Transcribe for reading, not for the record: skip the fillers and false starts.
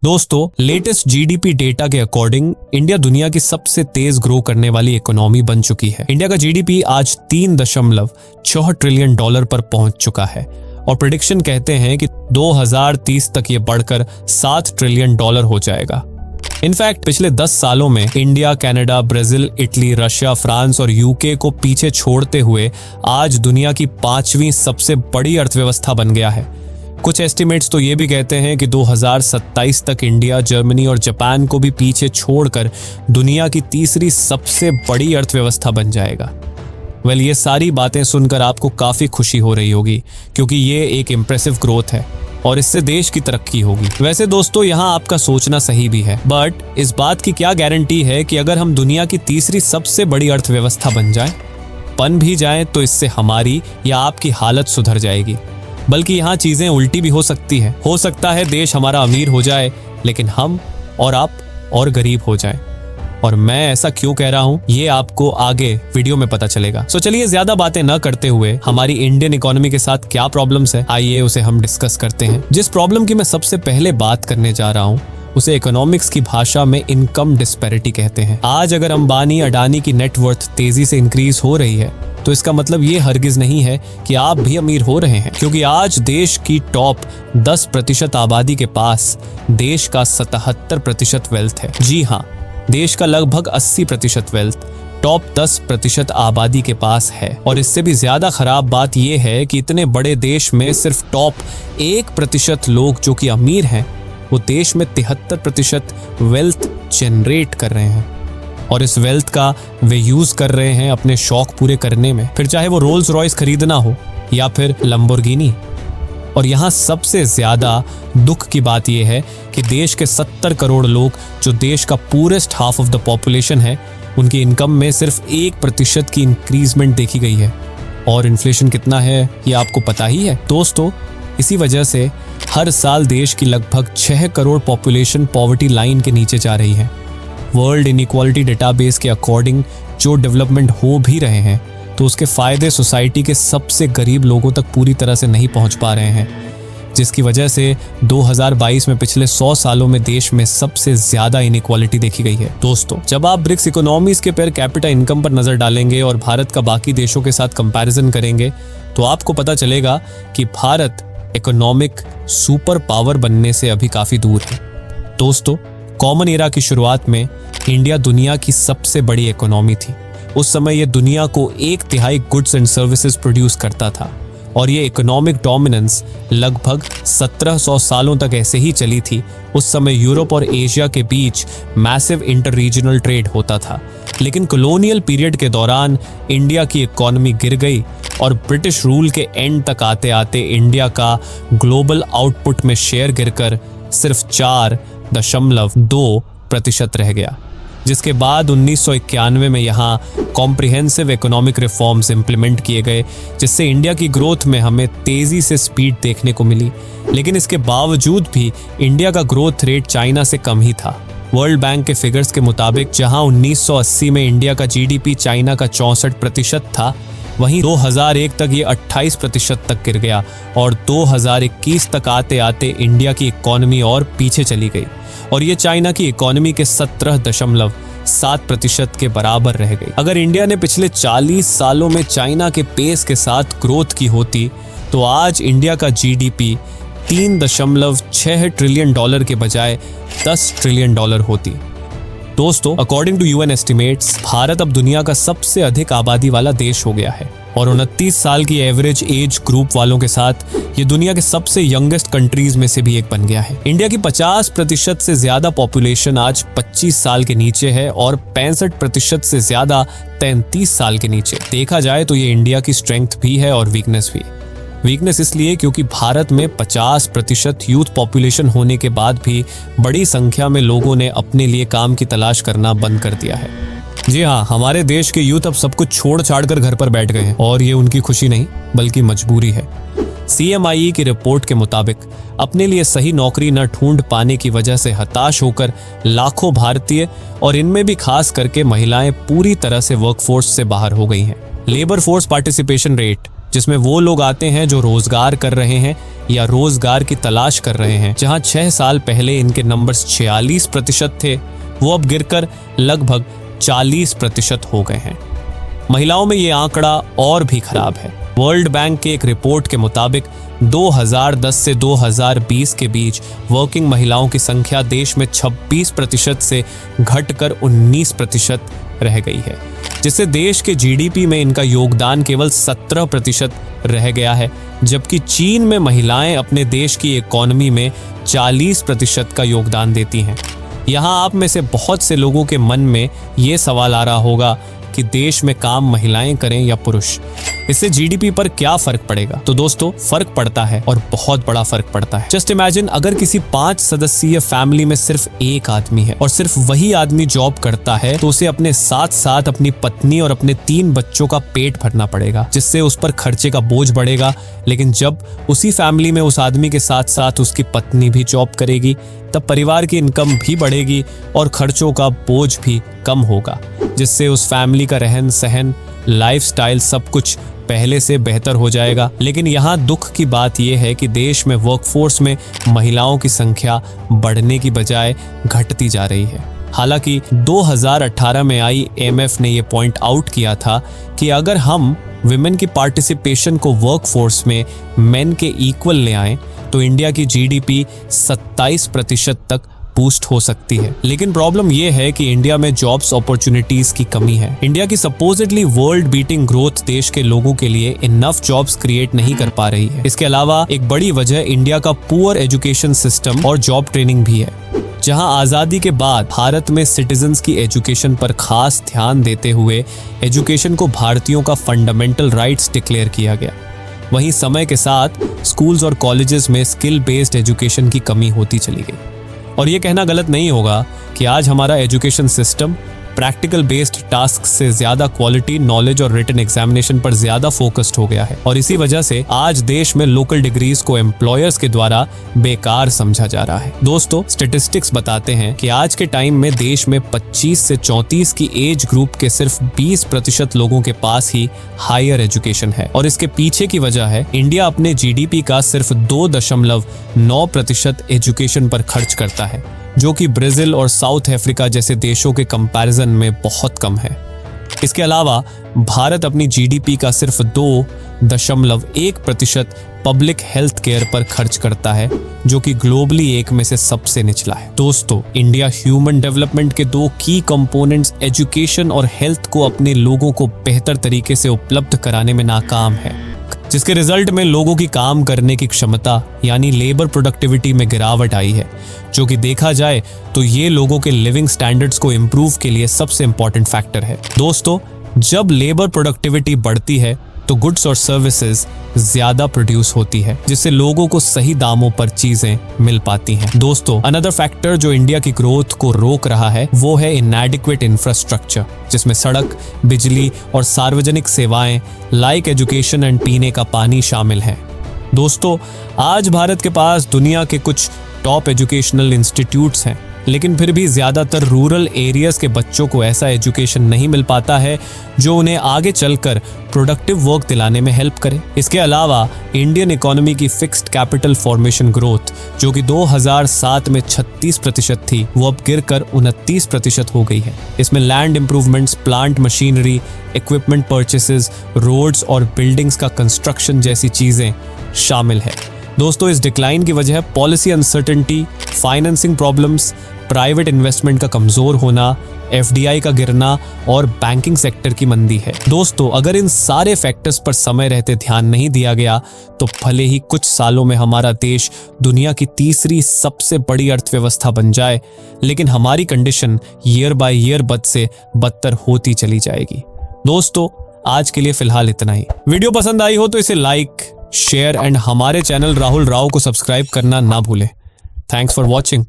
दोस्तों, latest GDP data के according India दुनिया की सबसे तेज ग्रो करने वाली इकोनॉमी बन चुकी है। इंडिया का जीडीपी आज $3.6 ट्रिलियन पर पहुंच चुका है और प्रेडिक्शन कहते हैं कि 2030 तक ये बढ़कर $7 ट्रिलियन हो जाएगा। इनफैक्ट पिछले 10 सालों में India, Canada, Brazil, Italy, Russia, France और यूके को पीछे छोड़ते हुए आज दुनिया की 5वीं सबसे बड़ी अर्थव्यवस्था बन गया है। कुछ एस्टिमेट्स तो ये भी कहते हैं कि 2027 तक इंडिया, जर्मनी और जापान को भी पीछे छोड़कर दुनिया की तीसरी सबसे बड़ी अर्थव्यवस्था बन जाएगा। ये सारी बातें सुनकर आपको काफी खुशी हो रही होगी क्योंकि ये एक इम्प्रेसिव ग्रोथ है और इससे देश की तरक्की होगी। वैसे दोस्तों, यहाँ आपका सोचना सही भी है, बट इस बात की क्या गारंटी है कि अगर हम दुनिया की तीसरी सबसे बड़ी अर्थव्यवस्था बन भी जाए तो इससे हमारी या आपकी हालत सुधर जाएगी। बल्कि यहाँ चीजें उल्टी भी हो सकती है। हो सकता है देश हमारा अमीर हो जाए लेकिन हम और आप और गरीब हो जाएं। और मैं ऐसा क्यों कह रहा हूँ ये आपको आगे वीडियो में पता चलेगा। चलिए ज्यादा बातें न करते हुए हमारी इंडियन इकोनॉमी के साथ क्या प्रॉब्लम्स है, आइए उसे हम डिस्कस करते हैं। जिस प्रॉब्लम की मैं सबसे पहले बात करने जा रहा हूँ उसे इकोनॉमिक्स की भाषा में इनकम डिस्पैरिटी कहते हैं। आज अगर अंबानी, अडानी की नेटवर्थ तेजी से इंक्रीज हो रही है तो इसका मतलब ये हरगिज नहीं है कि आप भी अमीर हो रहे हैं, क्योंकि आज देश की टॉप 10% आबादी के पास देश का 77% वेल्थ है। जी हाँ, देश का लगभग 80% वेल्थ टॉप 10% आबादी के पास है। और इससे भी ज्यादा खराब बात यह है कि इतने बड़े देश में सिर्फ टॉप 1% लोग जो कि अमीर हैं वो देश में 73% वेल्थ जनरेट कर रहे हैं और इस वेल्थ का वे यूज कर रहे हैं अपने शौक पूरे करने में, फिर चाहे वो रोल्स रॉयस खरीदना हो या फिर लंबोर्गिनी। और यहाँ सबसे ज्यादा दुख की बात यह है कि देश के 70 करोड़ लोग जो देश का purest half of the population है, उनकी इनकम में सिर्फ 1% की इंक्रीजमेंट देखी गई है। और इन्फ्लेशन कितना है ये आपको पता ही है दोस्तों। इसी वजह से हर साल देश की लगभग 6 करोड़ पॉपुलेशन पॉवर्टी लाइन के नीचे जा रही है। वर्ल्ड इनइक्वालिटी डेटाबेस के अकॉर्डिंग जो डेवलपमेंट हो भी रहे हैं तो उसके फायदे सोसाइटी के सबसे गरीब लोगों तक पूरी तरह से नहीं पहुंच पा रहे हैं, जिसकी वजह से 2022 में पिछले 100 सालों में देश में सबसे ज्यादा इनइक्वालिटी देखी गई है। दोस्तों, जब आप ब्रिक्स इकोनॉमीज के पर कैपिटा इनकम पर नजर डालेंगे और भारत का बाकी देशों के साथ कंपैरिजन करेंगे तो आपको पता चलेगा कि भारत इकोनॉमिक सुपर पावर बनने से अभी काफी दूर है। दोस्तों, कॉमन एरा की शुरुआत में इंडिया दुनिया की सबसे बड़ी इकोनॉमी थी। उस समय यह दुनिया को 1/3 गुड्स एंड सर्विसेज प्रोड्यूस करता था और ये इकोनॉमिक डोमिनेंस लगभग 1700 सालों तक ऐसे ही चली थी। उस समय यूरोप और एशिया के बीच मैसिव इंटर रीजनल ट्रेड होता था, लेकिन कॉलोनियल पीरियड के दौरान इंडिया की इकोनॉमी गिर गई और ब्रिटिश रूल के एंड तक आते आते इंडिया का ग्लोबल आउटपुट में शेयर गिरकर सिर्फ 4.2% रह गया, जिसके बाद 1991 में यहाँ कॉम्प्रिहेंसिव इकोनॉमिक रिफॉर्म्स इंप्लीमेंट किए गए, जिससे इंडिया की ग्रोथ में हमें तेजी से स्पीड देखने को मिली। लेकिन इसके बावजूद भी इंडिया का ग्रोथ रेट चाइना से कम ही था। वर्ल्ड बैंक के फिगर्स के मुताबिक जहाँ 1980 में इंडिया का जीडीपी चाइना का 64% था, वहीं 2001 तक ये 28% तक गिर गया और 2021 तक आते आते इंडिया की इकोनॉमी और पीछे चली गई और ये चाइना की इकोनॉमी के 17.7% के बराबर रह गई। अगर इंडिया ने पिछले 40 सालों में चाइना के पेस के साथ ग्रोथ की होती तो आज इंडिया का जीडीपी $3.6 ट्रिलियन के बजाय $10 ट्रिलियन होती। दोस्तों, according to UN estimates, Bharat अब दुनिया का सबसे अधिक आबादी वाला देश हो गया है और 29 साल की एवरेज एज ग्रुप वालों के साथ ये दुनिया के सबसे यंगेस्ट कंट्रीज में से भी एक बन गया है। इंडिया की 50% से ज्यादा पॉपुलेशन आज 25 साल के नीचे है और 65% से ज्यादा 33 साल के नीचे। देखा जाए तो ये इंडिया की स्ट्रेंथ भी है और वीकनेस भी। वीकनेस इसलिए क्योंकि भारत में 50% यूथ पॉपुलेशन होने के बाद भी बड़ी संख्या में लोगों ने अपने लिए काम की तलाश करना बंद कर दिया है। जी हाँ, हमारे देश के यूथ अब सब कुछ छोड़ छाड़ कर घर पर बैठ गए हैं और ये उनकी खुशी नहीं बल्कि मजबूरी है। CMIE की रिपोर्ट के मुताबिक अपने लिए सही नौकरी न ढूंढ पाने की वजह से हताश होकर लाखों भारतीय और इनमें भी खास करके महिलाएं पूरी तरह से वर्कफोर्स से बाहर हो गई हैं। लेबर फोर्स पार्टिसिपेशन रेट जिसमें वो लोग आते हैं जो रोजगार कर रहे हैं या रोजगार की तलाश कर रहे हैं। जहां 6 साल पहले इनके नंबर्स 46% थे, वो अब गिरकर लगभग 40% हो गए हैं। महिलाओं में ये आंकड़ा और भी खराब है। वर्ल्ड बैंक के एक रिपोर्ट के मुताबिक 2010 से 2020 के बीच वर्किंग महिलाओं की संख्या देश में 26% से घटकर 19% रह गई है, जिससे देश के जीडीपी में इनका योगदान केवल 17% रह गया है। जबकि चीन में महिलाएं अपने देश की इकोनॉमी में 40% का योगदान देती हैं। यहाँ आप में से बहुत से लोगों के मन में ये सवाल आ रहा होगा कि देश में काम महिलाएं करें या पुरुष, इससे जीडीपी पर क्या फर्क पड़ेगा? तो दोस्तों, फर्क पड़ता है और बहुत बड़ा फर्क पड़ता है। जस्ट इमेजिन, अगर किसी 5 सदस्यीय फैमिली में सिर्फ एक आदमी है और सिर्फ वही आदमी जॉब करता है, तो उसे अपने साथ साथ अपनी पत्नी और अपने 3 बच्चों का पेट भरना पड़ेगा, जिससे उस पर खर्चे का बोझ बढ़ेगा। लेकिन जब उसी फैमिली में उस आदमी के साथ साथ उसकी पत्नी भी जॉब करेगी, तब परिवार की इनकम भी बढ़ेगी और खर्चों का बोझ भी कम होगा, जिससे उस फैमिली का रहन सहन, लाइफस्टाइल सब कुछ पहले से बेहतर हो जाएगा। लेकिन यहाँ दुख की बात यह है कि देश में वर्कफोर्स में महिलाओं की संख्या बढ़ने की बजाय घटती जा रही है। हालांकि 2018 में आई IMF ने यह पॉइंट आउट किया था कि अगर हम विमेन की पार्टिसिपेशन को वर्कफोर्स में मेन के इक्वल ले आएं, तो इंडिया की जीडीपी 27% तक बूस्ट हो सकती है। लेकिन प्रॉब्लम यह है कि इंडिया में जॉब्स अपॉर्चुनिटीज की कमी है। इंडिया की सपोजिटली वर्ल्ड बीटिंग ग्रोथ देश के लोगों के लिए इनफ जॉब्स क्रिएट नहीं कर पा रही है। इसके अलावा एक बड़ी वजह इंडिया का पुअर एजुकेशन सिस्टम और जॉब ट्रेनिंग भी है। जहां आजादी के बाद भारत में सिटीजन्स की एजुकेशन पर खास ध्यान देते हुए एजुकेशन को भारतीयों का फंडामेंटल राइट्स डिक्लेयर किया गया, वहीं समय के साथ स्कूल्स और कॉलेजेस में स्किल बेस्ड एजुकेशन की कमी होती चली गई। और ये कहना गलत नहीं होगा कि आज हमारा education system practical based task से ज्यादा क्वालिटी, नॉलेज और रिटन एग्जामिनेशन पर ज्यादा फोकस्ड हो गया है। और इसी वजह से आज देश में लोकल डिग्रीज को एम्प्लॉयर्स के द्वारा बेकार समझा जा रहा है। दोस्तों, स्टैटिस्टिक्स बताते हैं कि आज के टाइम में देश में 25 से 34 की एज ग्रुप के सिर्फ 20% लोगों के पास ही हायर एजुकेशन है। और इसके पीछे की वजह है इंडिया अपने जीडीपी का सिर्फ 2.9% एजुकेशन पर खर्च करता है, जो कि ब्राजील और साउथ अफ्रीका जैसे देशों के कंपैरिजन में बहुत कम है। इसके अलावा भारत अपनी जीडीपी का सिर्फ 2.1% पब्लिक हेल्थ केयर पर खर्च करता है, जो कि ग्लोबली एक में से सबसे निचला है। दोस्तों, इंडिया ह्यूमन डेवलपमेंट के 2 की कंपोनेंट्स एजुकेशन और हेल्थ को अपने लोगों को बेहतर तरीके से उपलब्ध कराने में नाकाम है, जिसके रिजल्ट में लोगों की काम करने की क्षमता यानी लेबर प्रोडक्टिविटी में गिरावट आई है, जो कि देखा जाए तो ये लोगों के लिविंग स्टैंडर्ड्स को इम्प्रूव के लिए सबसे इंपॉर्टेंट फैक्टर है। दोस्तों, जब लेबर प्रोडक्टिविटी बढ़ती है तो गुड्स और सर्विसेज ज्यादा प्रोड्यूस होती है, जिससे लोगों को सही दामों पर चीजें मिल पाती हैं। दोस्तों, अनदर फैक्टर जो इंडिया की ग्रोथ को रोक रहा है वो है इनएडिक्वेट इंफ्रास्ट्रक्चर, जिसमें सड़क, बिजली और सार्वजनिक सेवाएं लाइक एजुकेशन एंड पीने का पानी शामिल है। दोस्तों, आज भारत के पास दुनिया के कुछ टॉप एजुकेशनल इंस्टीट्यूट्स हैं, लेकिन फिर भी ज्यादातर रूरल एरियाज के बच्चों को ऐसा एजुकेशन नहीं मिल पाता है जो उन्हें आगे चलकर प्रोडक्टिव वर्क दिलाने में हेल्प करे। इसके अलावा इंडियन इकोनॉमी की फिक्स्ड कैपिटल फॉर्मेशन ग्रोथ, जो कि 2007 में 36% थी, वो अब गिरकर 29% हो गई है। इसमें land improvements, plant machinery, equipment purchases, roads और बिल्डिंग्स का कंस्ट्रक्शन जैसी चीजें शामिल है। दोस्तों, इस डिक्लाइन की वजह policy uncertainty, financing problems, private investment का कमजोर होना, FDI का गिरना और बैंकिंग सेक्टर की मंदी है। दोस्तों, अगर इन सारे फैक्टर्स पर समय रहते ध्यान नहीं दिया गया तो भले ही कुछ सालों में हमारा देश दुनिया की 3री सबसे बड़ी अर्थव्यवस्था बन जाए, लेकिन हमारी कंडीशन ईयर बाय ईयर बद से बदतर होती चली जाएगी। दोस्तों, आज के लिए फिलहाल इतना ही। वीडियो पसंद आई हो तो इसे लाइक, शेयर एंड हमारे चैनल राहुल राव को सब्सक्राइब करना ना भूलें। Thanks for watching.